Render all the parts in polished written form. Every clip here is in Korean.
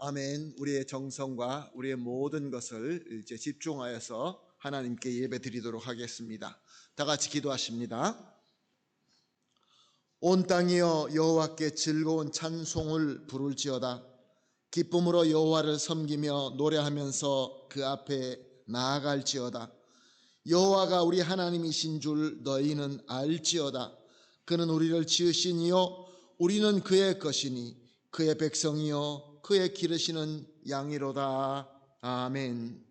아멘. 우리의 정성과 우리의 모든 것을 이제 집중하여서 하나님께 예배 드리도록 하겠습니다. 다 같이 기도하십니다. 온 땅이여 여호와께 즐거운 찬송을 부를지어다. 기쁨으로 여호와를 섬기며 노래하면서 그 앞에 나아갈지어다. 여호와가 우리 하나님이신 줄 너희는 알지어다. 그는 우리를 지으신 이요 우리는 그의 것이니 그의 백성이요 그의 기르시는 양이로다. 아멘.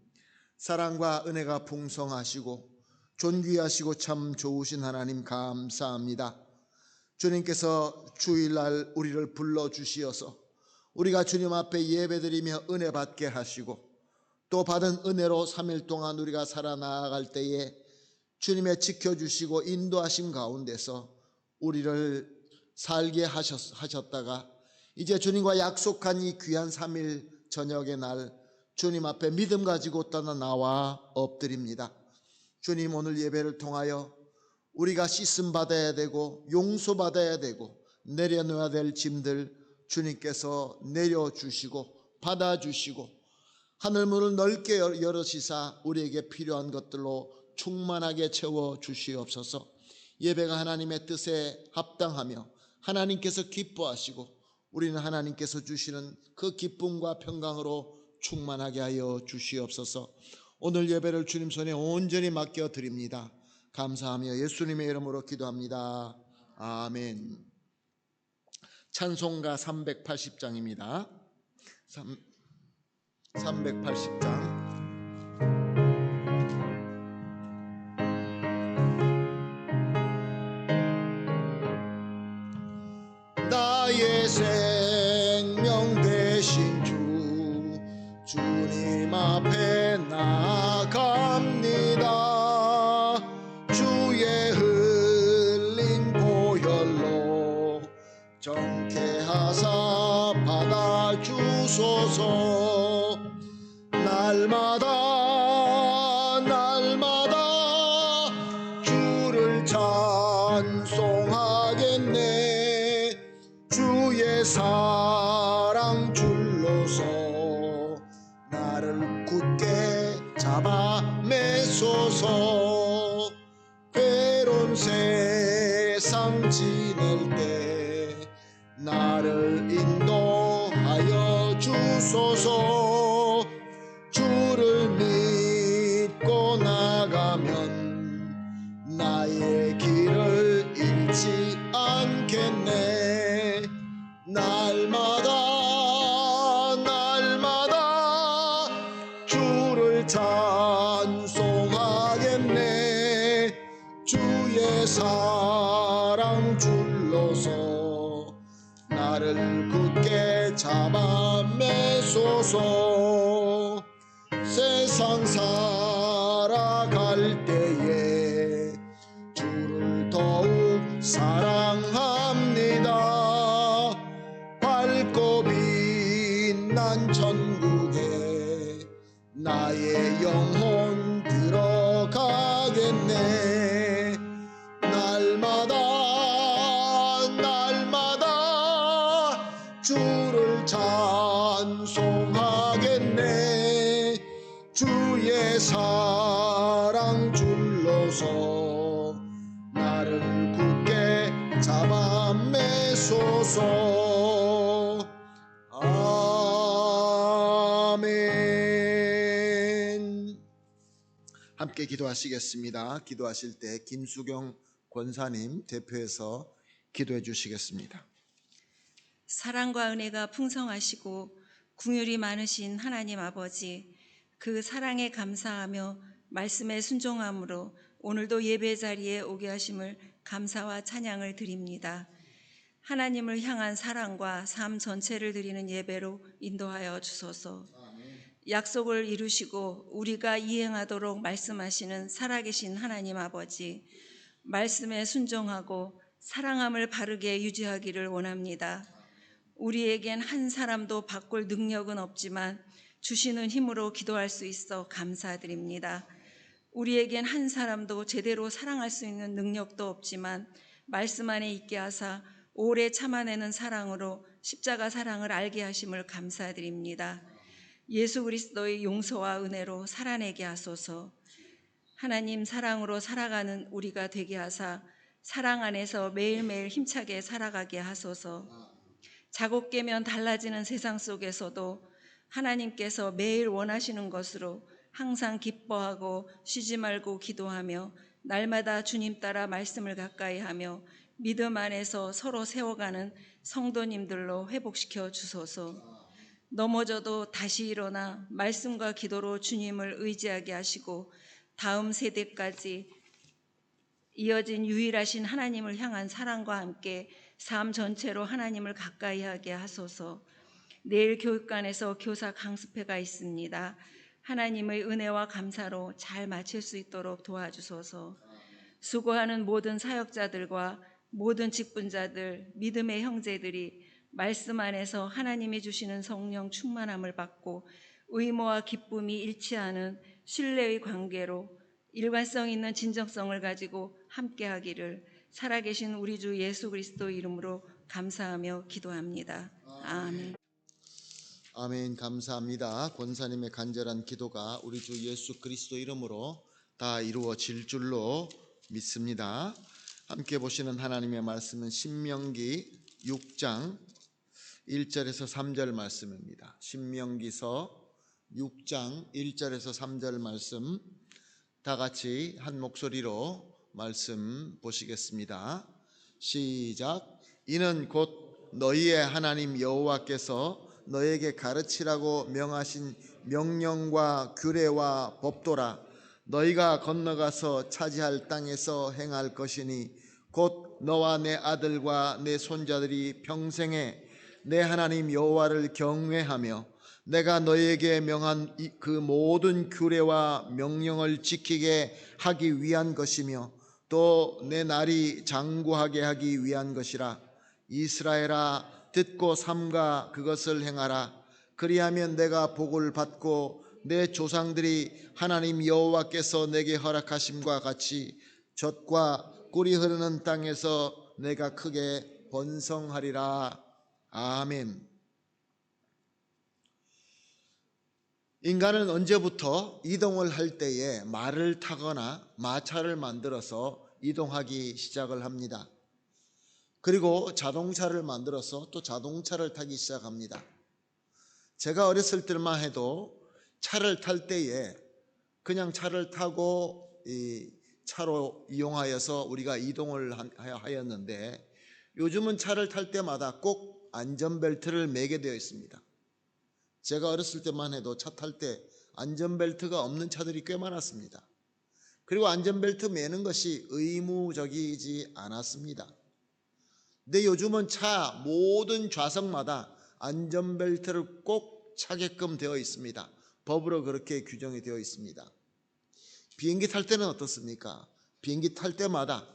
사랑과 은혜가 풍성하시고 존귀하시고 참 좋으신 하나님 감사합니다. 주님께서 주일날 우리를 불러주시어서 우리가 주님 앞에 예배드리며 은혜 받게 하시고 또 받은 은혜로 3일 동안 우리가 살아나갈 때에 주님의 지켜주시고 인도하신 가운데서 우리를 살게 하셨다가 이제 주님과 약속한 이 귀한 3일 저녁의 날 주님 앞에 믿음 가지고 떠나 나와 엎드립니다. 주님, 오늘 예배를 통하여 우리가 씻음 받아야 되고 용서 받아야 되고 내려놓아야 될 짐들 주님께서 내려주시고 받아주시고 하늘문을 넓게 열으시사 우리에게 필요한 것들로 충만하게 채워주시옵소서. 예배가 하나님의 뜻에 합당하며 하나님께서 기뻐하시고 우리는 하나님께서 주시는 그 기쁨과 평강으로 충만하게 하여 주시옵소서. 오늘 예배를 주님 손에 온전히 맡겨드립니다. 감사하며 예수님의 이름으로 기도합니다. 아멘. 찬송가 380장입니다. 380장. 나의 생명 되신 주님 앞에 나아갑니다. 주의 흘린 보혈로 정케하사 받아주소서. 날마다 주를 찬송하겠네. 주의 사랑 줄로서 나를 굳게 잡아 매소서. 괴로운 세상 지낼 때 나를 인도하여 주소서. 주를 믿고 나가면 나의 길을 잃지 않겠네. 날마다 주를 찬송하겠네. 주의 사랑 줄로서 나를 굳게 잡아 매소서. 세상 살아갈 때에 주를 더욱 사랑합니다. 밝고 빛난 천국에 나의 영혼 들어가겠네. 날마다 주를 찬송하겠네. 주의 사랑 줄로서 나를 굳게 잡아 매소서. 아멘. 함께 기도하시겠습니다. 기도하실 때 김수경 권사님 대표해서 기도해 주시겠습니다. 사랑과 은혜가 풍성하시고 긍휼이 많으신 하나님 아버지, 그 사랑에 감사하며 말씀에 순종함으로 오늘도 예배 자리에 오게 하심을 감사와 찬양을 드립니다. 하나님을 향한 사랑과 삶 전체를 드리는 예배로 인도하여 주소서. 약속을 이루시고 우리가 이행하도록 말씀하시는 살아계신 하나님 아버지, 말씀에 순종하고 사랑함을 바르게 유지하기를 원합니다. 우리에겐 한 사람도 바꿀 능력은 없지만 주시는 힘으로 기도할 수 있어 감사드립니다. 우리에겐 한 사람도 제대로 사랑할 수 있는 능력도 없지만 말씀 안에 있게 하사 오래 참아내는 사랑으로 십자가 사랑을 알게 하심을 감사드립니다. 예수 그리스도의 용서와 은혜로 살아내게 하소서. 하나님 사랑으로 살아가는 우리가 되게 하사 사랑 안에서 매일매일 힘차게 살아가게 하소서. 자고 깨면 달라지는 세상 속에서도 하나님께서 매일 원하시는 것으로 항상 기뻐하고 쉬지 말고 기도하며 날마다 주님 따라 말씀을 가까이 하며 믿음 안에서 서로 세워가는 성도님들로 회복시켜 주소서. 넘어져도 다시 일어나 말씀과 기도로 주님을 의지하게 하시고 다음 세대까지 이어진 유일하신 하나님을 향한 사랑과 함께 삶 전체로 하나님을 가까이 하게 하소서. 내일 교육관에서 교사 강습회가 있습니다. 하나님의 은혜와 감사로 잘 마칠 수 있도록 도와주소서. 수고하는 모든 사역자들과 모든 직분자들, 믿음의 형제들이 말씀 안에서 하나님이 주시는 성령 충만함을 받고 의무와 기쁨이 일치하는 신뢰의 관계로 일관성 있는 진정성을 가지고 함께하기를 살아계신 우리 주 예수 그리스도 이름으로 감사하며 기도합니다. 아멘. 아멘. 감사합니다. 권사님의 간절한 기도가 우리 주 예수 그리스도 이름으로 다 이루어질 줄로 믿습니다. 함께 보시는 하나님의 말씀은 신명기 6장 1절에서 3절 말씀입니다. 신명기서 6장 1절에서 3절 말씀 다 같이 한 목소리로 말씀 보시겠습니다. 시작. 이는 곧 너희의 하나님 여호와께서 너에게 가르치라고 명하신 명령과 규례와 법도라. 너희가 건너가서 차지할 땅에서 행할 것이니 곧 너와 내 아들과 내 손자들이 평생에 내 하나님 여호와를 경외하며 내가 너희에게 명한 그 모든 규례와 명령을 지키게 하기 위한 것이며 또 내 날이 장구하게 하기 위한 것이라. 이스라엘아, 듣고 삼가 그것을 행하라. 그리하면 내가 복을 받고 내 조상들이 하나님 여호와께서 내게 허락하심과 같이 젖과 꿀이 흐르는 땅에서 내가 크게 번성하리라. 아멘. 인간은 언제부터 이동을 할 때에 말을 타거나 마차를 만들어서 이동하기 시작을 합니다. 그리고 자동차를 만들어서 또 자동차를 타기 시작합니다. 제가 어렸을 때만 해도 차를 탈 때에 그냥 차를 타고 이 차로 이용하여서 우리가 이동을 하였는데 요즘은 차를 탈 때마다 꼭 안전벨트를 매게 되어 있습니다. 제가 어렸을 때만 해도 차 탈 때 안전벨트가 없는 차들이 꽤 많았습니다. 그리고 안전벨트 매는 것이 의무적이지 않았습니다. 근데 요즘은 차 모든 좌석마다 안전벨트를 꼭 차게끔 되어 있습니다. 법으로 그렇게 규정이 되어 있습니다. 비행기 탈 때는 어떻습니까? 비행기 탈 때마다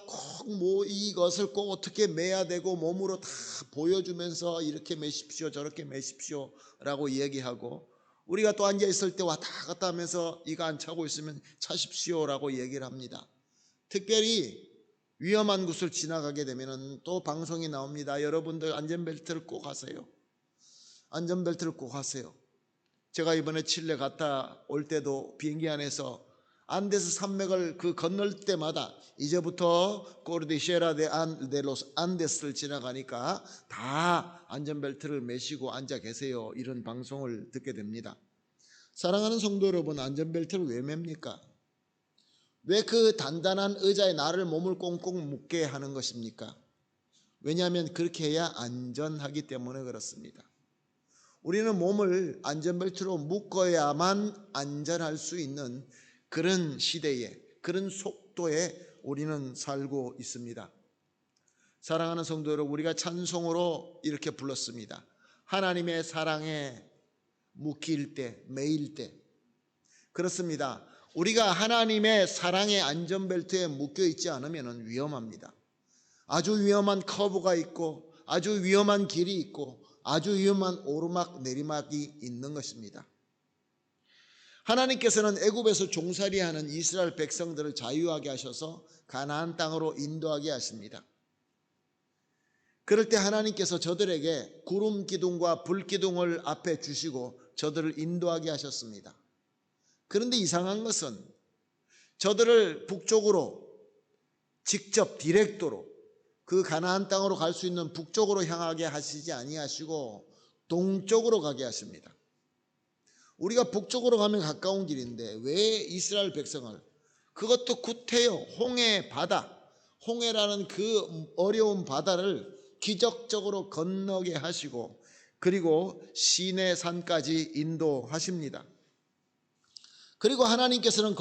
꼭 뭐 이것을 꼭 어떻게 매야 되고 몸으로 다 보여주면서 이렇게 매십시오 저렇게 매십시오 라고 얘기하고, 우리가 또 앉아있을 때 왔다 갔다 하면서 이거 안 차고 있으면 차십시오 라고 얘기를 합니다. 특별히 위험한 곳을 지나가게 되면 또 방송이 나옵니다. 여러분들 안전벨트를 꼭 하세요. 안전벨트를 꼭 하세요. 제가 이번에 칠레 갔다 올 때도 비행기 안에서 안데스 산맥을 건널 때마다 이제부터 코르디시에라 데 로스 안데스를 지나가니까 다 안전벨트를 매시고 앉아 계세요. 이런 방송을 듣게 됩니다. 사랑하는 성도 여러분, 안전벨트를 왜 맵니까? 왜 그 단단한 의자에 나를 몸을 꽁꽁 묶게 하는 것입니까? 왜냐하면 그렇게 해야 안전하기 때문에 그렇습니다. 우리는 몸을 안전벨트로 묶어야만 안전할 수 있는 그런 시대에, 그런 속도에 우리는 살고 있습니다. 사랑하는 성도 여러분, 우리가 찬송으로 이렇게 불렀습니다. 하나님의 사랑에 묶일 때, 매일 때. 그렇습니다. 우리가 하나님의 사랑의 안전벨트에 묶여 있지 않으면 위험합니다. 아주 위험한 커브가 있고 아주 위험한 길이 있고 아주 위험한 오르막 내리막이 있는 것입니다. 하나님께서는 애굽에서 종살이하는 이스라엘 백성들을 자유하게 하셔서 가나안 땅으로 인도하게 하십니다. 그럴 때 하나님께서 저들에게 구름 기둥과 불 기둥을 앞에 주시고 저들을 인도하게 하셨습니다. 그런데 이상한 것은 저들을 북쪽으로 직접 디렉도로 그 가나안 땅으로 갈 수 있는 북쪽으로 향하게 하시지 아니하시고 동쪽으로 가게 하십니다. 우리가 북쪽으로 가면 가까운 길인데 왜 이스라엘 백성을, 그것도 구태여 홍해 바다, 홍해라는 그 어려운 바다를 기적적으로 건너게 하시고 그리고 시내 산까지 인도하십니다. 그리고 하나님께서는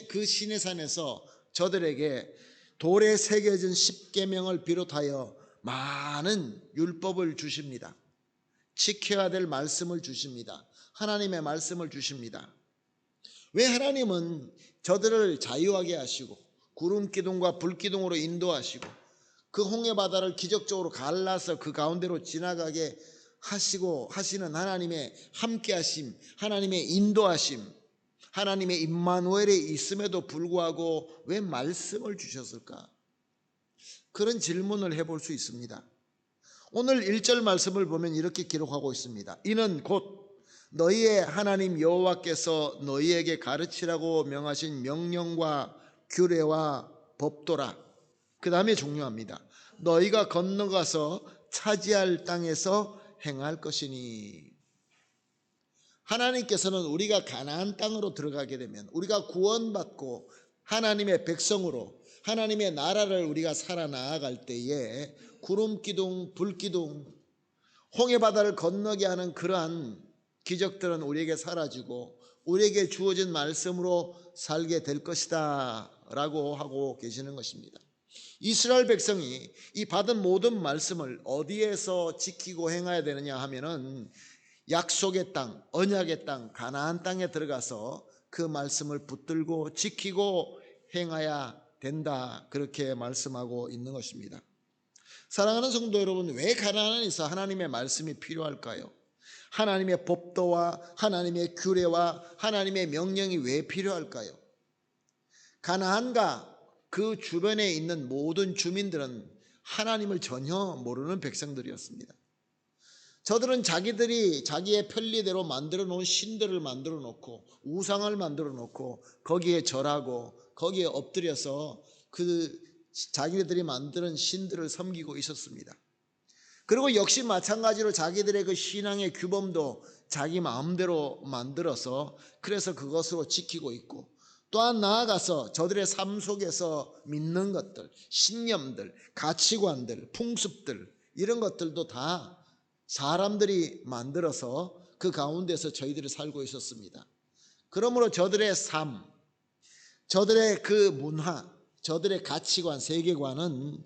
그 시내 산에서 저들에게 돌에 새겨진 십계명을 비롯하여 많은 율법을 주십니다. 지켜야 될 말씀을 주십니다. 하나님의 말씀을 주십니다. 왜 하나님은 저들을 자유하게 하시고 구름 기둥과 불 기둥으로 인도하시고 그 홍해 바다를 기적적으로 갈라서 그 가운데로 지나가게 하시고 하시는 하나님의 함께하심, 하나님의 인도하심, 하나님의 임마누엘이 있음에도 불구하고 왜 말씀을 주셨을까? 그런 질문을 해볼 수 있습니다. 오늘 1절 말씀을 보면 이렇게 기록하고 있습니다. 이는 곧 너희의 하나님 여호와께서 너희에게 가르치라고 명하신 명령과 규례와 법도라. 그 다음에 중요합니다. 너희가 건너가서 차지할 땅에서 행할 것이니. 하나님께서는 우리가 가나안 땅으로 들어가게 되면 우리가 구원받고 하나님의 백성으로 하나님의 나라를 우리가 살아나아갈 때에 구름 기둥, 불 기둥, 홍해 바다를 건너게 하는 그러한 기적들은 우리에게 사라지고 우리에게 주어진 말씀으로 살게 될 것이다 라고 하고 계시는 것입니다. 이스라엘 백성이 이 받은 모든 말씀을 어디에서 지키고 행해야 되느냐 하면은 약속의 땅, 언약의 땅, 가나안 땅에 들어가서 그 말씀을 붙들고 지키고 행해야 된다, 그렇게 말씀하고 있는 것입니다. 사랑하는 성도 여러분, 왜 가나안에서 하나님의 말씀이 필요할까요? 하나님의 법도와 하나님의 규례와 하나님의 명령이 왜 필요할까요? 가나안과 그 주변에 있는 모든 주민들은 하나님을 전혀 모르는 백성들이었습니다. 저들은 자기들이 자기의 편리대로 만들어 놓은 신들을 만들어 놓고 우상을 만들어 놓고 거기에 절하고 거기에 엎드려서 그 자기들이 만드는 신들을 섬기고 있었습니다. 그리고 역시 마찬가지로 자기들의 그 신앙의 규범도 자기 마음대로 만들어서 그래서 그것으로 지키고 있고, 또한 나아가서 저들의 삶 속에서 믿는 것들, 신념들, 가치관들, 풍습들, 이런 것들도 다 사람들이 만들어서 그 가운데서 저희들이 살고 있었습니다. 그러므로 저들의 삶, 저들의 그 문화, 저들의 가치관, 세계관은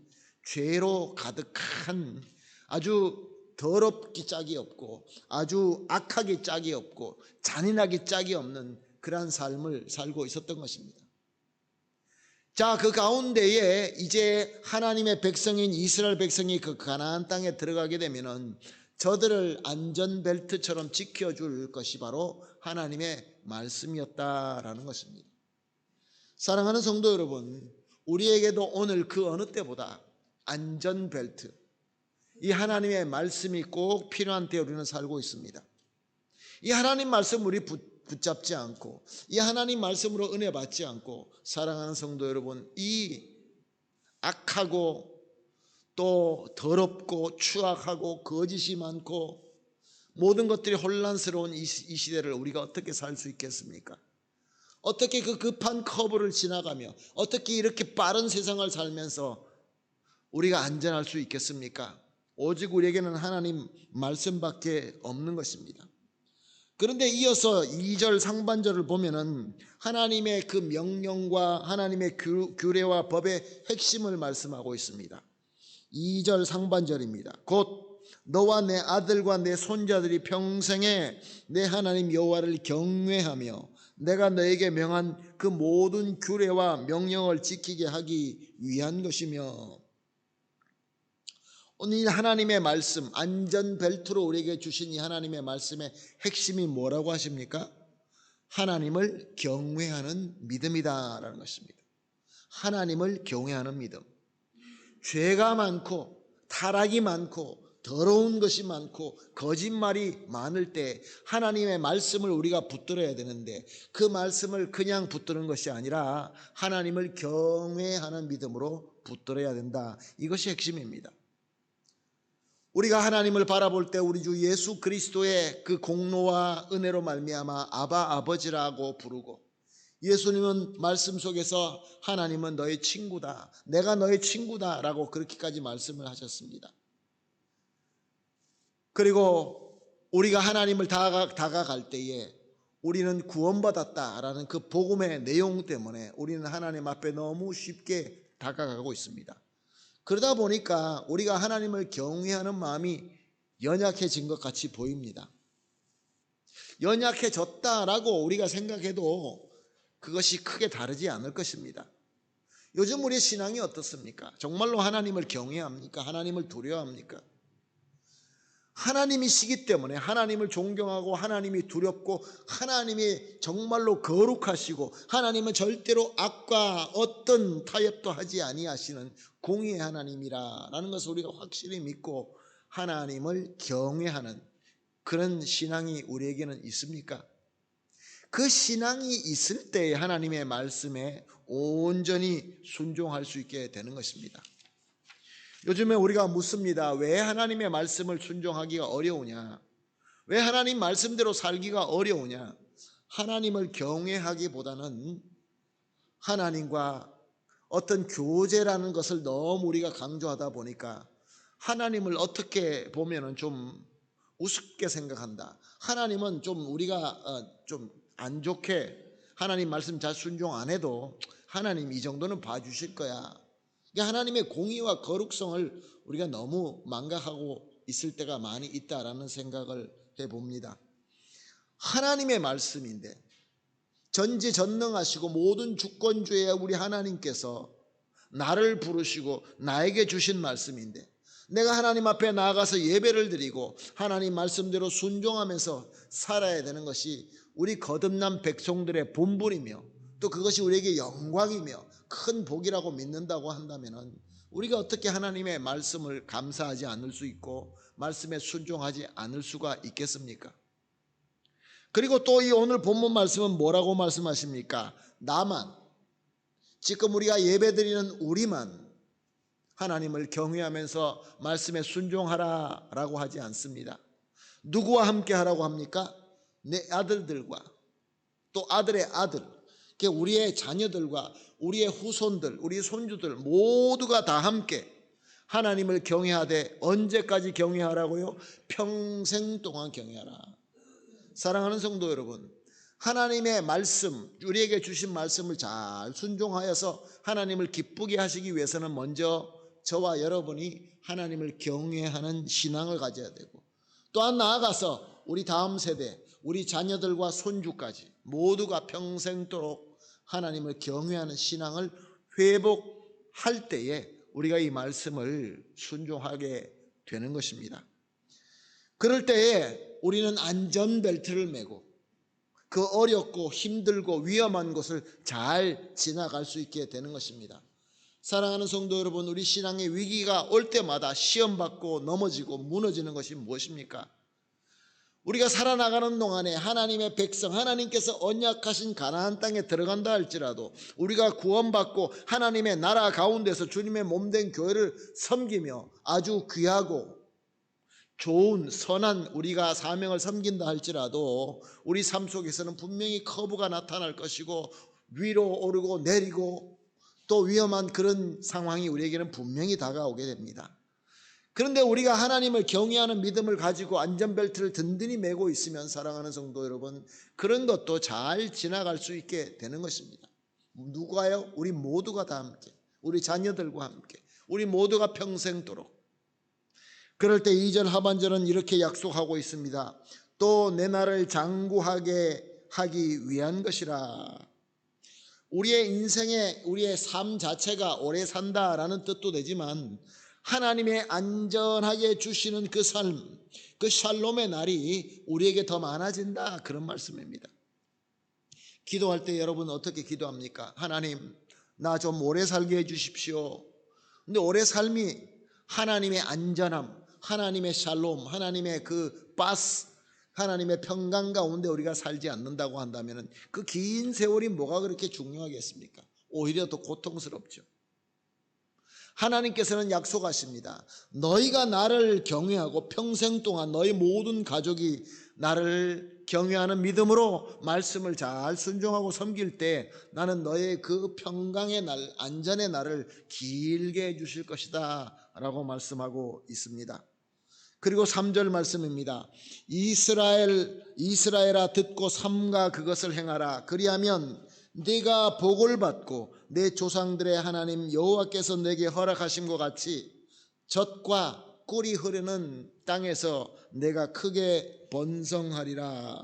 죄로 가득한 아주 더럽기 짝이 없고 아주 악하기 짝이 없고 잔인하기 짝이 없는 그러한 삶을 살고 있었던 것입니다. 자, 그 가운데에 이제 하나님의 백성인 이스라엘 백성이 그 가나안 땅에 들어가게 되면은 저들을 안전벨트처럼 지켜줄 것이 바로 하나님의 말씀이었다라는 것입니다. 사랑하는 성도 여러분, 우리에게도 오늘 그 어느 때보다 안전벨트, 이 하나님의 말씀이 꼭 필요한 때에 우리는 살고 있습니다. 이 하나님 말씀 우리 붙잡지 않고 이 하나님 말씀으로 은혜 받지 않고 사랑하는 성도 여러분, 이 악하고 또 더럽고 추악하고 거짓이 많고 모든 것들이 혼란스러운 이 시대를 우리가 어떻게 살 수 있겠습니까? 어떻게 그 급한 커브를 지나가며 어떻게 이렇게 빠른 세상을 살면서 우리가 안전할 수 있겠습니까? 오직 우리에게는 하나님 말씀밖에 없는 것입니다. 그런데 이어서 2절 상반절을 보면은 하나님의 그 명령과 하나님의 규례와 법의 핵심을 말씀하고 있습니다. 2절 상반절입니다. 곧 너와 내 아들과 내 손자들이 평생에 내 하나님 여호와를 경외하며 내가 너에게 명한 그 모든 규례와 명령을 지키게 하기 위한 것이며. 오늘 하나님의 말씀, 안전벨트로 우리에게 주신 이 하나님의 말씀의 핵심이 뭐라고 하십니까? 하나님을 경외하는 믿음이다라는 것입니다. 하나님을 경외하는 믿음. 죄가 많고 타락이 많고 더러운 것이 많고 거짓말이 많을 때 하나님의 말씀을 우리가 붙들어야 되는데, 그 말씀을 그냥 붙드는 것이 아니라 하나님을 경외하는 믿음으로 붙들어야 된다. 이것이 핵심입니다. 우리가 하나님을 바라볼 때 우리 주 예수 그리스도의 그 공로와 은혜로 말미암아 아바 아버지라고 부르고, 예수님은 말씀 속에서 하나님은 너의 친구다, 내가 너의 친구다 라고 그렇게까지 말씀을 하셨습니다. 그리고 우리가 하나님을 다가갈 때에 우리는 구원받았다라는 그 복음의 내용 때문에 우리는 하나님 앞에 너무 쉽게 다가가고 있습니다. 그러다 보니까 우리가 하나님을 경외하는 마음이 연약해진 것 같이 보입니다. 연약해졌다라고 우리가 생각해도 그것이 크게 다르지 않을 것입니다. 요즘 우리의 신앙이 어떻습니까? 정말로 하나님을 경외합니까? 하나님을 두려워합니까? 하나님이시기 때문에 하나님을 존경하고 하나님이 두렵고 하나님이 정말로 거룩하시고 하나님은 절대로 악과 어떤 타협도 하지 아니하시는 공의의 하나님이라는 것을 우리가 확실히 믿고 하나님을 경외하는 그런 신앙이 우리에게는 있습니까? 그 신앙이 있을 때에 하나님의 말씀에 온전히 순종할 수 있게 되는 것입니다. 요즘에 우리가 묻습니다. 왜 하나님의 말씀을 순종하기가 어려우냐? 왜 하나님 말씀대로 살기가 어려우냐? 하나님을 경외하기보다는 하나님과 어떤 교제라는 것을 너무 우리가 강조하다 보니까 하나님을 어떻게 보면은 좀 우습게 생각한다. 하나님은 좀 우리가 좀 안 좋게, 하나님 말씀 잘 순종 안 해도 하나님 이 정도는 봐주실 거야. 하나님의 공의와 거룩성을 우리가 너무 망각하고 있을 때가 많이 있다라는 생각을 해봅니다. 하나님의 말씀인데, 전지전능하시고 모든 주권주의 우리 하나님께서 나를 부르시고 나에게 주신 말씀인데, 내가 하나님 앞에 나아가서 예배를 드리고 하나님 말씀대로 순종하면서 살아야 되는 것이 우리 거듭난 백성들의 본분이며, 또 그것이 우리에게 영광이며 큰 복이라고 믿는다고 한다면 우리가 어떻게 하나님의 말씀을 감사하지 않을 수 있고 말씀에 순종하지 않을 수가 있겠습니까? 그리고 또 이 오늘 본문 말씀은 뭐라고 말씀하십니까? 나만, 지금 우리가 예배드리는 우리만 하나님을 경외하면서 말씀에 순종하라라고 하지 않습니다. 누구와 함께 하라고 합니까? 내 아들들과 또 아들의 아들, 우리의 자녀들과 우리의 후손들, 우리 손주들 모두가 다 함께 하나님을 경외하되, 언제까지 경외하라고요? 평생 동안 경외하라. 사랑하는 성도 여러분, 하나님의 말씀, 우리에게 주신 말씀을 잘 순종하여서 하나님을 기쁘게 하시기 위해서는 먼저 저와 여러분이 하나님을 경외하는 신앙을 가져야 되고, 또한 나아가서 우리 다음 세대, 우리 자녀들과 손주까지 모두가 평생도록 하나님을 경외하는 신앙을 회복할 때에 우리가 이 말씀을 순종하게 되는 것입니다. 그럴 때에 우리는 안전벨트를 매고 그 어렵고 힘들고 위험한 곳을 잘 지나갈 수 있게 되는 것입니다. 사랑하는 성도 여러분, 우리 신앙의 위기가 올 때마다 시험받고 넘어지고 무너지는 것이 무엇입니까? 우리가 살아나가는 동안에 하나님의 백성, 하나님께서 언약하신 가나안 땅에 들어간다 할지라도 우리가 구원받고 하나님의 나라 가운데서 주님의 몸된 교회를 섬기며 아주 귀하고 좋은 선한 우리가 사명을 섬긴다 할지라도 우리 삶 속에서는 분명히 커브가 나타날 것이고 위로 오르고 내리고 또 위험한 그런 상황이 우리에게는 분명히 다가오게 됩니다. 그런데 우리가 하나님을 경외하는 믿음을 가지고 안전벨트를 든든히 매고 있으면, 사랑하는 성도 여러분, 그런 것도 잘 지나갈 수 있게 되는 것입니다. 누가요? 우리 모두가 다 함께, 우리 자녀들과 함께, 우리 모두가 평생도록. 그럴 때 2절 하반절은 이렇게 약속하고 있습니다. 또 내 나를 장구하게 하기 위한 것이라. 우리의 인생에 우리의 삶 자체가 오래 산다라는 뜻도 되지만 하나님의 안전하게 주시는 그 삶, 그 샬롬의 날이 우리에게 더 많아진다, 그런 말씀입니다. 기도할 때 여러분 어떻게 기도합니까? 하나님, 나 좀 오래 살게 해 주십시오. 근데 오래 삶이 하나님의 안전함, 하나님의 샬롬, 하나님의 그 바스, 하나님의 평강 가운데 우리가 살지 않는다고 한다면 그 긴 세월이 뭐가 그렇게 중요하겠습니까? 오히려 더 고통스럽죠. 하나님께서는 약속하십니다. 너희가 나를 경외하고 평생 동안 너희 모든 가족이 나를 경외하는 믿음으로 말씀을 잘 순종하고 섬길 때 나는 너의 그 평강의 날, 안전의 날을 길게 해주실 것이다 라고 말씀하고 있습니다. 그리고 3절 말씀입니다. 이스라엘아 듣고 삼가 그것을 행하라. 그리하면 네가 복을 받고 내 조상들의 하나님 여호와께서 내게 허락하신 것 같이 젖과 꿀이 흐르는 땅에서 내가 크게 번성하리라.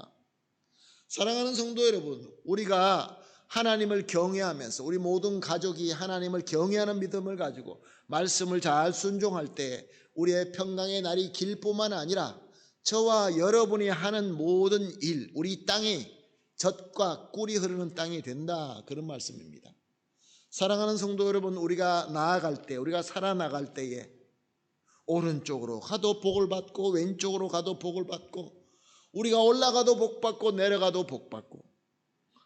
사랑하는 성도 여러분, 우리가 하나님을 경외하면서 우리 모든 가족이 하나님을 경외하는 믿음을 가지고 말씀을 잘 순종할 때 우리의 평강의 날이 길 뿐만 아니라 저와 여러분이 하는 모든 일, 우리 땅이 젖과 꿀이 흐르는 땅이 된다, 그런 말씀입니다. 사랑하는 성도 여러분, 우리가 나아갈 때, 우리가 살아나갈 때에 오른쪽으로 가도 복을 받고 왼쪽으로 가도 복을 받고 우리가 올라가도 복 받고 내려가도 복 받고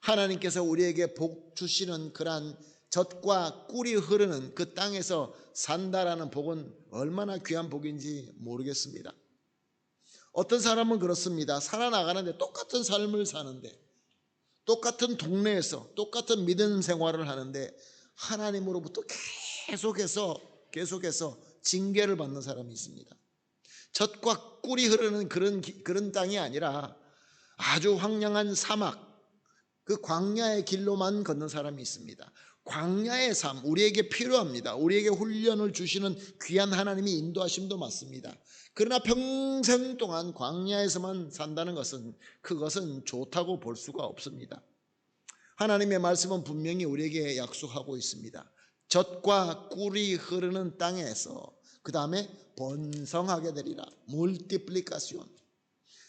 하나님께서 우리에게 복 주시는 그러한 젖과 꿀이 흐르는 그 땅에서 산다라는 복은 얼마나 귀한 복인지 모르겠습니다. 어떤 사람은 그렇습니다. 살아나가는데 똑같은 삶을 사는데 똑같은 동네에서 똑같은 믿음 생활을 하는데 하나님으로부터 계속해서 징계를 받는 사람이 있습니다. 젖과 꿀이 흐르는 그런 땅이 아니라 아주 황량한 사막, 그 광야의 길로만 걷는 사람이 있습니다. 광야의 삶, 우리에게 필요합니다. 우리에게 훈련을 주시는 귀한 하나님이 인도하심도 맞습니다. 그러나 평생 동안 광야에서만 산다는 것은 그것은 좋다고 볼 수가 없습니다. 하나님의 말씀은 분명히 우리에게 약속하고 있습니다. 젖과 꿀이 흐르는 땅에서 그 다음에 번성하게 되리라. 물티플리카시온.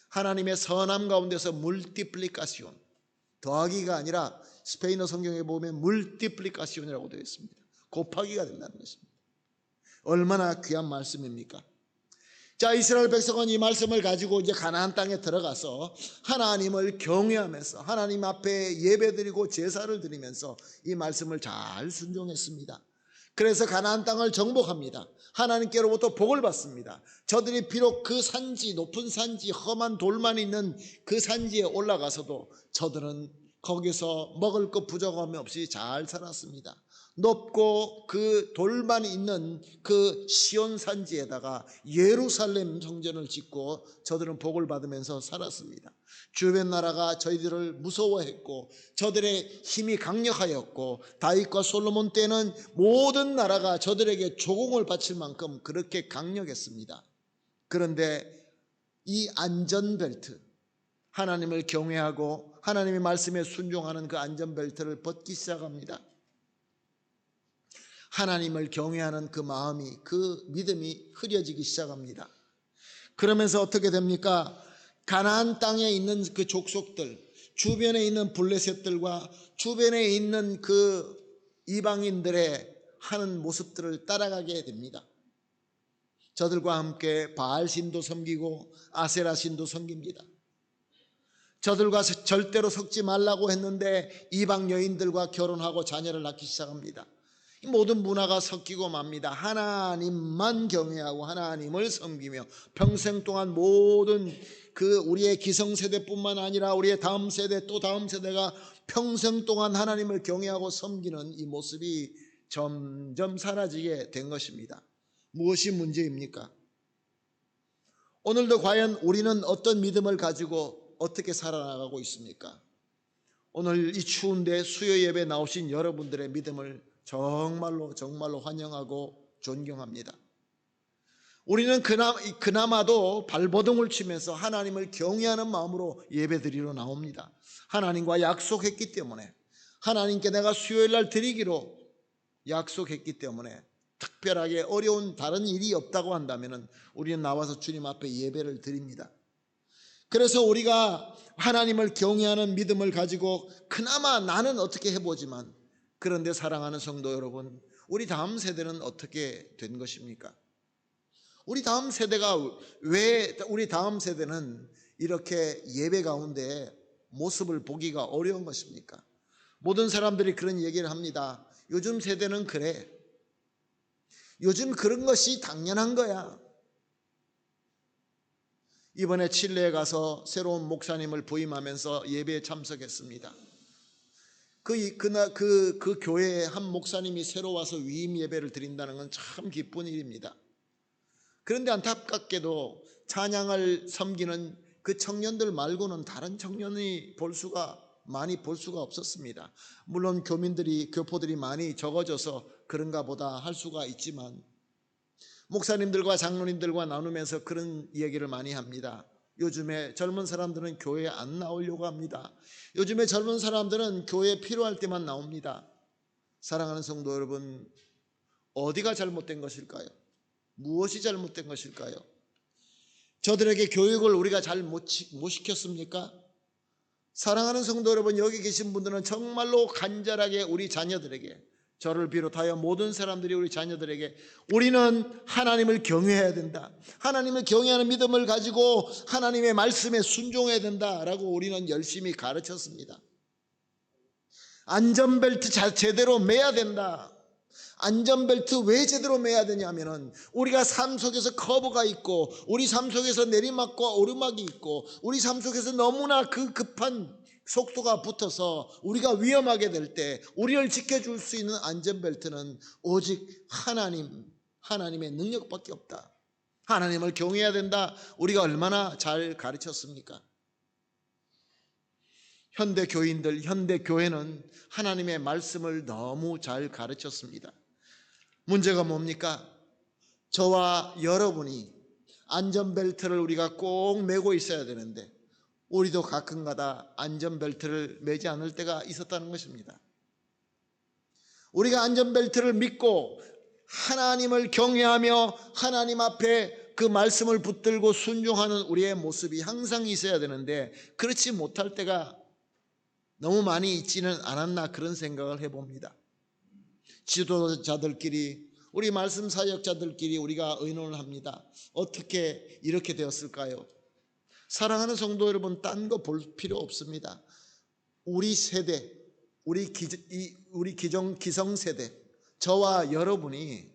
하나님의 선함 가운데서 물티플리카시온. 더하기가 아니라 스페인어 성경에 보면 물티플리카시온이라고 되어 있습니다. 곱하기가 된다는 것입니다. 얼마나 귀한 말씀입니까? 자, 이스라엘 백성은 이 말씀을 가지고 이제 가나안 땅에 들어가서 하나님을 경외하면서 하나님 앞에 예배드리고 제사를 드리면서 이 말씀을 잘 순종했습니다. 그래서 가나안 땅을 정복합니다. 하나님께로부터 복을 받습니다. 저들이 비록 그 산지, 높은 산지, 험한 돌만 있는 그 산지에 올라가서도 저들은 거기서 먹을 것 부족함이 없이 잘 살았습니다. 높고 그 돌만 있는 그 시온 산지에다가 예루살렘 성전을 짓고 저들은 복을 받으면서 살았습니다. 주변 나라가 저희들을 무서워했고 저들의 힘이 강력하였고 다윗과 솔로몬 때는 모든 나라가 저들에게 조공을 바칠 만큼 그렇게 강력했습니다. 그런데 이 안전벨트, 하나님을 경외하고 하나님의 말씀에 순종하는 그 안전벨트를 벗기 시작합니다. 하나님을 경외하는 그 마음이, 그 믿음이 흐려지기 시작합니다. 그러면서 어떻게 됩니까? 가나안 땅에 있는 그 족속들, 주변에 있는 블레셋들과 주변에 있는 그 이방인들의 하는 모습들을 따라가게 됩니다. 저들과 함께 바알 신도 섬기고 아세라 신도 섬깁니다. 저들과 절대로 섞지 말라고 했는데 이방 여인들과 결혼하고 자녀를 낳기 시작합니다. 이 모든 문화가 섞이고 맙니다. 하나님만 경외하고 하나님을 섬기며 평생 동안 모든 그 우리의 기성세대뿐만 아니라 우리의 다음 세대 또 다음 세대가 평생 동안 하나님을 경외하고 섬기는 이 모습이 점점 사라지게 된 것입니다. 무엇이 문제입니까? 오늘도 과연 우리는 어떤 믿음을 가지고 어떻게 살아나가고 있습니까? 오늘 이 추운데 수요 예배 나오신 여러분들의 믿음을 정말로 환영하고 존경합니다. 우리는 그나마도 발버둥을 치면서 하나님을 경외하는 마음으로 예배드리러 나옵니다. 하나님과 약속했기 때문에, 하나님께 내가 수요일 날 드리기로 약속했기 때문에 특별하게 어려운 다른 일이 없다고 한다면 우리는 나와서 주님 앞에 예배를 드립니다. 그래서 우리가 하나님을 경외하는 믿음을 가지고 그나마 나는 어떻게 해보지만, 그런데 사랑하는 성도 여러분, 우리 다음 세대는 어떻게 된 것입니까? 우리 다음 세대가 왜, 우리 다음 세대는 이렇게 예배 가운데 모습을 보기가 어려운 것입니까? 모든 사람들이 그런 얘기를 합니다. 요즘 세대는 그래. 요즘 그런 것이 당연한 거야. 이번에 칠레에 가서 새로운 목사님을 부임하면서 예배에 참석했습니다. 그 교회에 한 목사님이 새로 와서 위임 예배를 드린다는 건 참 기쁜 일입니다. 그런데 안타깝게도 찬양을 섬기는 그 청년들 말고는 다른 청년이 많이 볼 수가 없었습니다. 물론 교포들이 많이 적어져서 그런가 보다 할 수가 있지만, 목사님들과 장로님들과 나누면서 그런 얘기를 많이 합니다. 요즘에 젊은 사람들은 교회에 안 나오려고 합니다. 요즘에 젊은 사람들은 교회에 필요할 때만 나옵니다. 사랑하는 성도 여러분, 어디가 잘못된 것일까요? 무엇이 잘못된 것일까요? 저들에게 교육을 우리가 잘 못 시켰습니까? 사랑하는 성도 여러분, 여기 계신 분들은 정말로 간절하게 우리 자녀들에게, 저를 비롯하여 모든 사람들이 우리 자녀들에게 우리는 하나님을 경외해야 된다, 하나님을 경외하는 믿음을 가지고 하나님의 말씀에 순종해야 된다라고 우리는 열심히 가르쳤습니다. 안전벨트 제대로 매야 된다. 안전벨트 왜 제대로 매야 되냐면은, 우리가 삶 속에서 커브가 있고, 우리 삶 속에서 내리막과 오르막이 있고, 우리 삶 속에서 너무나 그 급한 속도가 붙어서 우리가 위험하게 될 때 우리를 지켜줄 수 있는 안전벨트는 오직 하나님의 능력밖에 없다. 하나님을 경외해야 된다. 우리가 얼마나 잘 가르쳤습니까? 현대 교인들, 현대 교회는 하나님의 말씀을 너무 잘 가르쳤습니다. 문제가 뭡니까? 저와 여러분이 안전벨트를 우리가 꼭 매고 있어야 되는데, 우리도 가끔가다 안전벨트를 매지 않을 때가 있었다는 것입니다. 우리가 안전벨트를 믿고 하나님을 경외하며 하나님 앞에 그 말씀을 붙들고 순종하는 우리의 모습이 항상 있어야 되는데, 그렇지 못할 때가 너무 많이 있지는 않았나, 그런 생각을 해봅니다. 지도자들끼리, 우리 말씀 사역자들끼리 우리가 의논을 합니다. 어떻게 이렇게 되었을까요? 사랑하는 성도 여러분, 딴 거 볼 필요 없습니다. 우리 세대, 우리 기성세대, 저와 여러분이,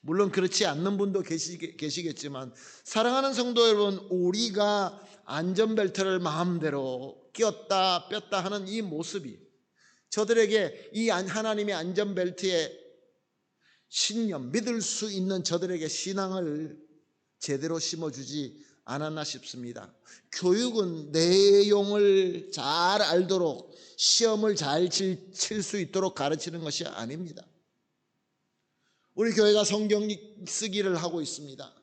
물론 그렇지 않는 분도 계시겠지만, 사랑하는 성도 여러분, 우리가 안전벨트를 마음대로 끼었다 뺐다 하는 이 모습이 저들에게 이 하나님의 안전벨트의 신념, 믿을 수 있는 저들에게 신앙을 제대로 심어주지 않았나 싶습니다. 교육은 내용을 잘 알도록, 시험을 잘 칠 수 있도록 가르치는 것이 아닙니다. 우리 교회가 성경 쓰기를 하고 있습니다.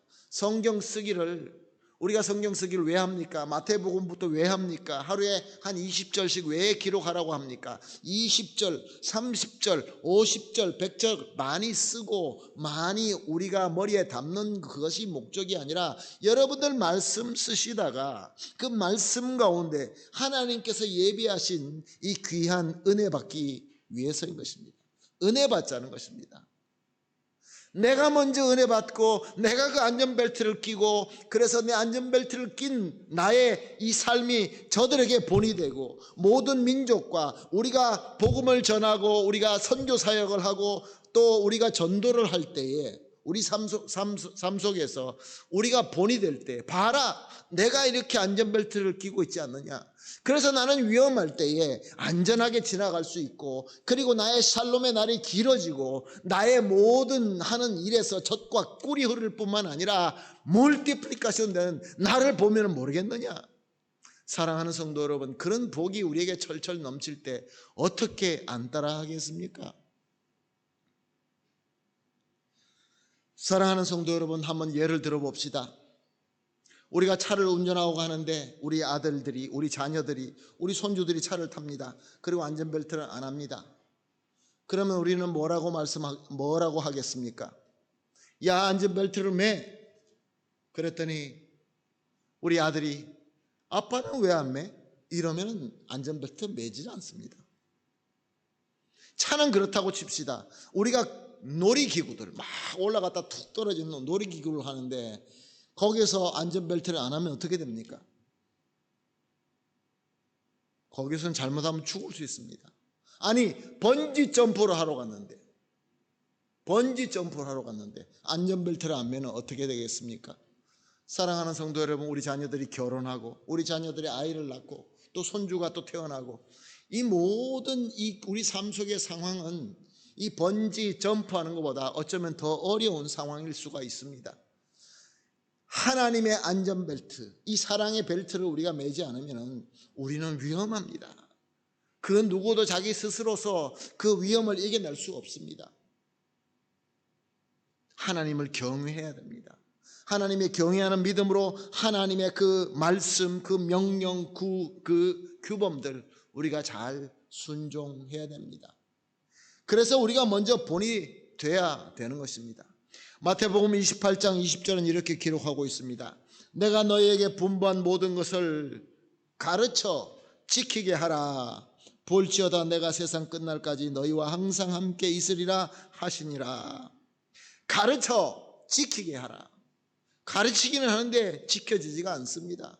우리가 성경 쓰기를 왜 합니까? 마태복음부터 왜 합니까? 하루에 한 20절씩 왜 기록하라고 합니까? 20절, 30절, 50절, 100절 많이 쓰고 많이 우리가 머리에 담는 그것이 목적이 아니라, 여러분들 말씀 쓰시다가 그 말씀 가운데 하나님께서 예비하신 이 귀한 은혜 받기 위해서인 것입니다. 은혜 받자는 것입니다. 내가 먼저 은혜 받고 내가 그 안전벨트를 끼고, 그래서 내 안전벨트를 낀 나의 이 삶이 저들에게 본이 되고, 모든 민족과 우리가 복음을 전하고 우리가 선교 사역을 하고 또 우리가 전도를 할 때에 우리 삶 속에서 우리가 본이 될 때, 봐라, 내가 이렇게 안전벨트를 끼고 있지 않느냐, 그래서 나는 위험할 때에 안전하게 지나갈 수 있고, 그리고 나의 샬롬의 날이 길어지고 나의 모든 하는 일에서 젖과 꿀이 흐를 뿐만 아니라 멀티플리케이션 되는 나를 보면 모르겠느냐. 사랑하는 성도 여러분, 그런 복이 우리에게 철철 넘칠 때 어떻게 안 따라하겠습니까? 사랑하는 성도 여러분, 한번 예를 들어 봅시다. 우리가 차를 운전하고 가는데 우리 아들들이, 우리 자녀들이, 우리 손주들이 차를 탑니다. 그리고 안전벨트를 안 합니다. 그러면 우리는 뭐라고 하겠습니까? 야, 안전벨트를 매. 그랬더니 우리 아들이 아빠는 왜 안 매? 이러면 안전벨트 매지 않습니다. 차는 그렇다고 칩시다. 우리가 놀이기구들 막 올라갔다 툭 떨어지는 놀이기구를 하는데 거기서 안전벨트를 안 하면 어떻게 됩니까? 거기서는 잘못하면 죽을 수 있습니다. 아니, 번지 점프를 하러 갔는데 안전벨트를 안 매면 어떻게 되겠습니까? 사랑하는 성도 여러분, 우리 자녀들이 결혼하고 우리 자녀들이 아이를 낳고 또 손주가 또 태어나고 이 모든 우리 삶 속의 상황은 이 번지 점프하는 것보다 어쩌면 더 어려운 상황일 수가 있습니다. 하나님의 안전벨트, 이 사랑의 벨트를 우리가 매지 않으면 우리는 위험합니다. 그 누구도 자기 스스로서 그 위험을 이겨낼 수 없습니다. 하나님을 경외해야 됩니다. 하나님의 경외하는 믿음으로 하나님의 그 말씀, 그 명령, 그 규범들 우리가 잘 순종해야 됩니다. 그래서 우리가 먼저 본이 돼야 되는 것입니다. 마태복음 28장 20절은 이렇게 기록하고 있습니다. 내가 너희에게 분부한 모든 것을 가르쳐 지키게 하라. 볼지어다 내가 세상 끝날까지 너희와 항상 함께 있으리라 하시니라. 가르쳐 지키게 하라. 가르치기는 하는데 지켜지지가 않습니다.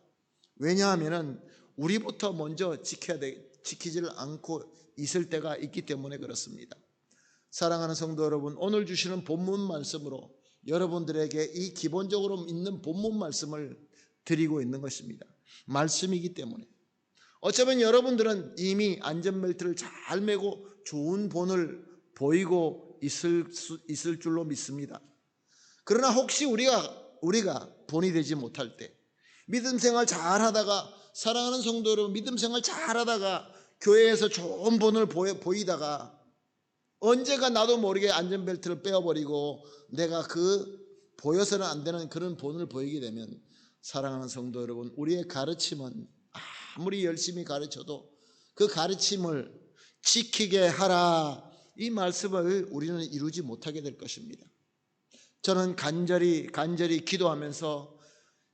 왜냐하면 우리부터 먼저 지키지를 않고 있을 때가 있기 때문에 그렇습니다. 사랑하는 성도 여러분, 오늘 주시는 본문 말씀으로 여러분들에게 이 기본적으로 있는 본문 말씀을 드리고 있는 것입니다. 말씀이기 때문에 어쩌면 여러분들은 이미 안전벨트를 잘 매고 좋은 본을 보이고 있을 줄로 믿습니다. 그러나 혹시 우리가 본이 되지 못할 때, 믿음 생활 잘 하다가, 사랑하는 성도 여러분, 믿음 생활 잘 하다가 교회에서 좋은 본을 보이다가 언제가 나도 모르게 안전벨트를 빼어버리고 내가 보여서는 안 되는 그런 본을 보이게 되면, 사랑하는 성도 여러분, 우리의 가르침은 아무리 열심히 가르쳐도 그 가르침을 지키게 하라, 이 말씀을 우리는 이루지 못하게 될 것입니다. 저는 간절히 기도하면서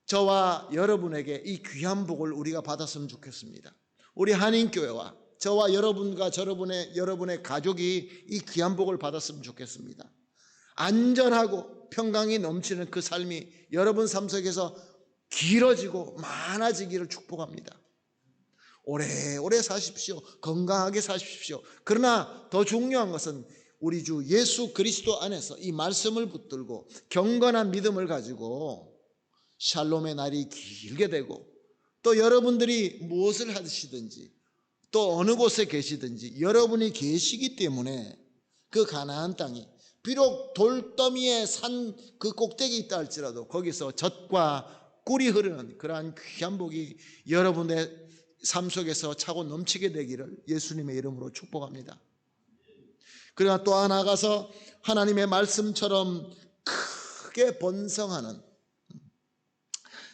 저와 여러분에게 이 귀한 복을 우리가 받았으면 좋겠습니다. 우리 한인교회와 저와 여러분과 여러분의 가족이 이 귀한 복을 받았으면 좋겠습니다. 안전하고 평강이 넘치는 그 삶이 여러분 삶 속에서 길어지고 많아지기를 축복합니다. 오래오래 사십시오. 건강하게 사십시오. 그러나 더 중요한 것은 우리 주 예수 그리스도 안에서 이 말씀을 붙들고 경건한 믿음을 가지고 샬롬의 날이 길게 되고, 또 여러분들이 무엇을 하시든지 또 어느 곳에 계시든지 여러분이 계시기 때문에 그 가나안 땅이 비록 돌더미에 산 그 꼭대기에 있다 할지라도 거기서 젖과 꿀이 흐르는 그러한 귀한 복이 여러분의 삶 속에서 차고 넘치게 되기를 예수님의 이름으로 축복합니다. 그러나 또 나아가서 하나님의 말씀처럼 크게 번성하는,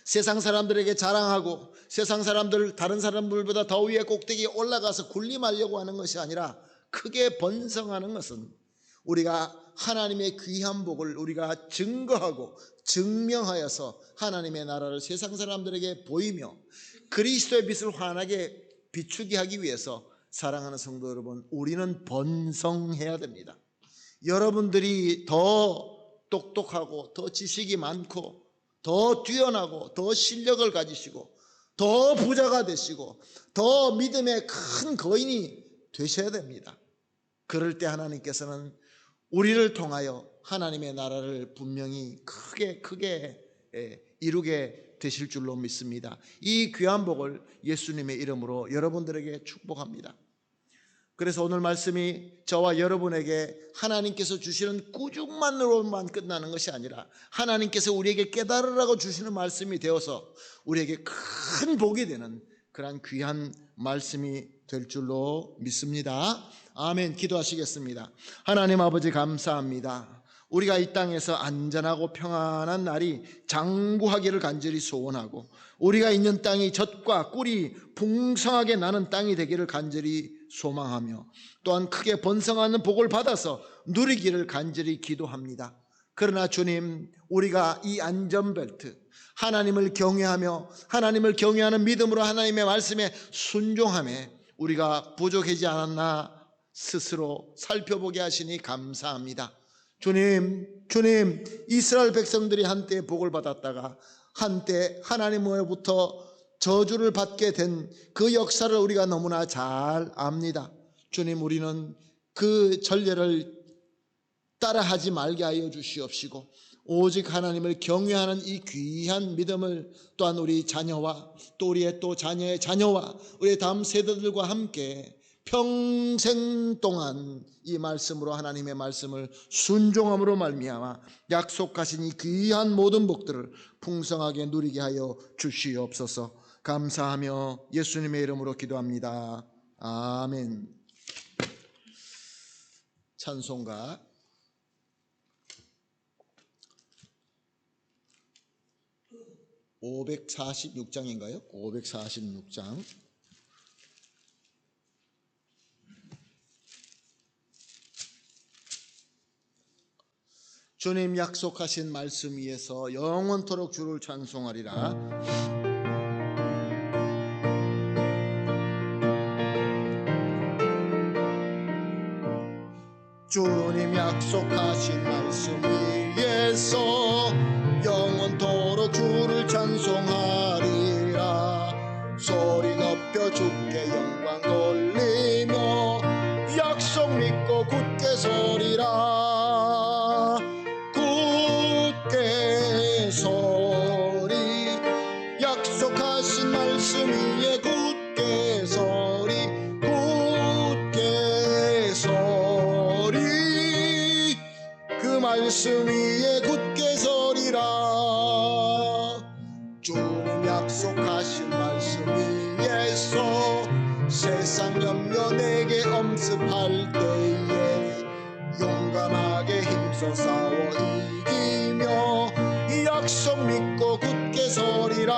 세상 사람들에게 자랑하고 세상 사람들 다른 사람들보다 더 위에 꼭대기에 올라가서 군림하려고 하는 것이 아니라 크게 번성하는 것은 우리가 하나님의 귀한 복을 우리가 증거하고 증명하여서 하나님의 나라를 세상 사람들에게 보이며 그리스도의 빛을 환하게 비추게 하기 위해서, 사랑하는 성도 여러분, 우리는 번성해야 됩니다. 여러분들이 더 똑똑하고 더 지식이 많고 더 뛰어나고 더 실력을 가지시고 더 부자가 되시고 더 믿음의 큰 거인이 되셔야 됩니다. 그럴 때 하나님께서는 우리를 통하여 하나님의 나라를 분명히 크게 이루게 되실 줄로 믿습니다. 이 귀한 복을 예수님의 이름으로 여러분들에게 축복합니다. 그래서 오늘 말씀이 저와 여러분에게 하나님께서 주시는 꾸중만으로만 끝나는 것이 아니라 하나님께서 우리에게 깨달으라고 주시는 말씀이 되어서 우리에게 큰 복이 되는 그러한 귀한 말씀이 될 줄로 믿습니다. 아멘. 기도하시겠습니다. 하나님 아버지, 감사합니다. 우리가 이 땅에서 안전하고 평안한 날이 장구하기를 간절히 소원하고, 우리가 있는 땅이 젖과 꿀이 풍성하게 나는 땅이 되기를 간절히 소망하며, 또한 크게 번성하는 복을 받아서 누리기를 간절히 기도합니다. 그러나 주님, 우리가 이 안전벨트, 하나님을 경외하며 하나님을 경외하는 믿음으로 하나님의 말씀에 순종함에 우리가 부족하지 않았나 스스로 살펴보게 하시니 감사합니다. 주님, 이스라엘 백성들이 한때 복을 받았다가 한때 하나님으로부터 저주를 받게 된 그 역사를 우리가 너무나 잘 압니다. 주님, 우리는 그 전례를 따라하지 말게 하여 주시옵시고 오직 하나님을 경외하는 이 귀한 믿음을 또한 우리 자녀와 또 우리의 또 자녀의 자녀와 우리의 다음 세대들과 함께 평생 동안 이 말씀으로 하나님의 말씀을 순종함으로 말미암아 약속하신 이 귀한 모든 복들을 풍성하게 누리게 하여 주시옵소서. 감사하며 예수님의 이름으로 기도합니다. 아멘. 찬송가 546장인가요? 546장. 주님 약속하신 말씀 위에서 영원토록 주를 찬송하리라. 주님 약속하신 말씀 위에서 영원토록 주를 찬송하리라. 소리 높여 주께 영광 돌리며 약속 믿고 굳게 서리라. 굳게 서리. 약속하신 말씀 위에 굳게 서리. 굳게 서리. 그 말씀 위에 굳게 서리라. 주님 약속하신 말씀 위에서 세상 염려 내게 엄습할 때에 용감하게 힘써 싸워 이기며 이 약속 믿고 굳게 서리라.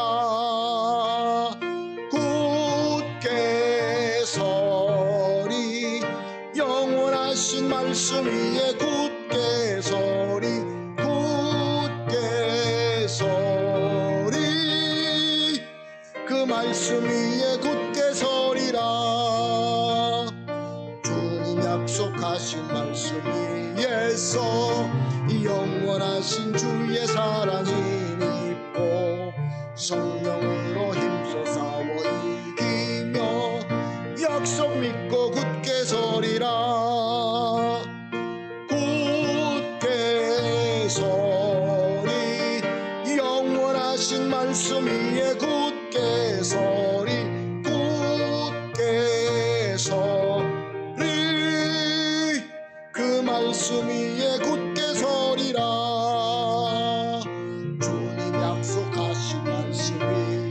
굳게 서리. 영원하신 말씀 위에 굳게 서리. 굳게 서리. 그 말씀 위에 굳게 서리라. 주님 약속하신 말씀 위에서 영원하신 주의 사랑 힘입고 성령으로 힘써 싸워 이기며 약속 믿고 굳게 서리라. 굳게 서리. 영원하신 말씀 위에 굳게 서리. 굳게 서리. 그 말씀 위에 굳게 서리라. 주님 약속하신 말씀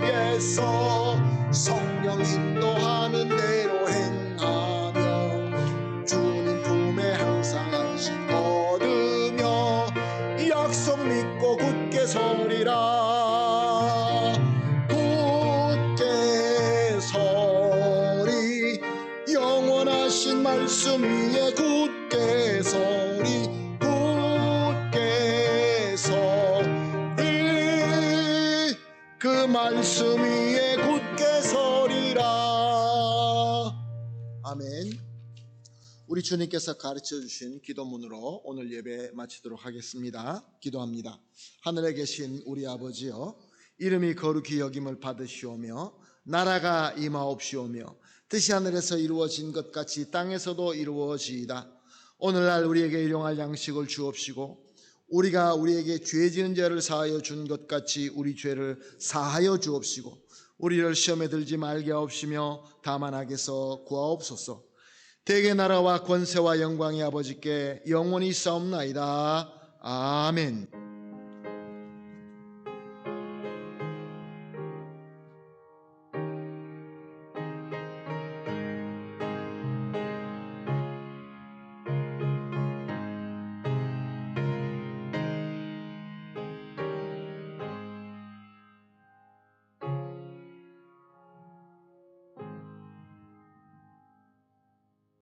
위에서 성령 인도하는 대로 행하며 주님 품에 항상 안식 얻으며 약속 믿고 굳게 서리라. 굳게 서리. 영원하신 말씀 위에 굳게 서리. 굳게 서리. 그 말씀 위에 굳게 서리라. 아멘. 우리 주님께서 가르쳐 주신 기도문으로 오늘 예배 마치도록 하겠습니다. 기도합니다. 하늘에 계신 우리 아버지여, 이름이 거룩히 여김을 받으시오며 나라가 임하옵시오며 뜻이 하늘에서 이루어진 것 같이 땅에서도 이루어지이다. 오늘날 우리에게 일용할 양식을 주옵시고 우리가 우리에게 죄 지은 자를 사하여 준 것 같이 우리 죄를 사하여 주옵시고 우리를 시험에 들지 말게 하옵시며 다만 악에서 구하옵소서. 대개 나라와 권세와 영광이 아버지께 영원히 싸움나이다. 아멘.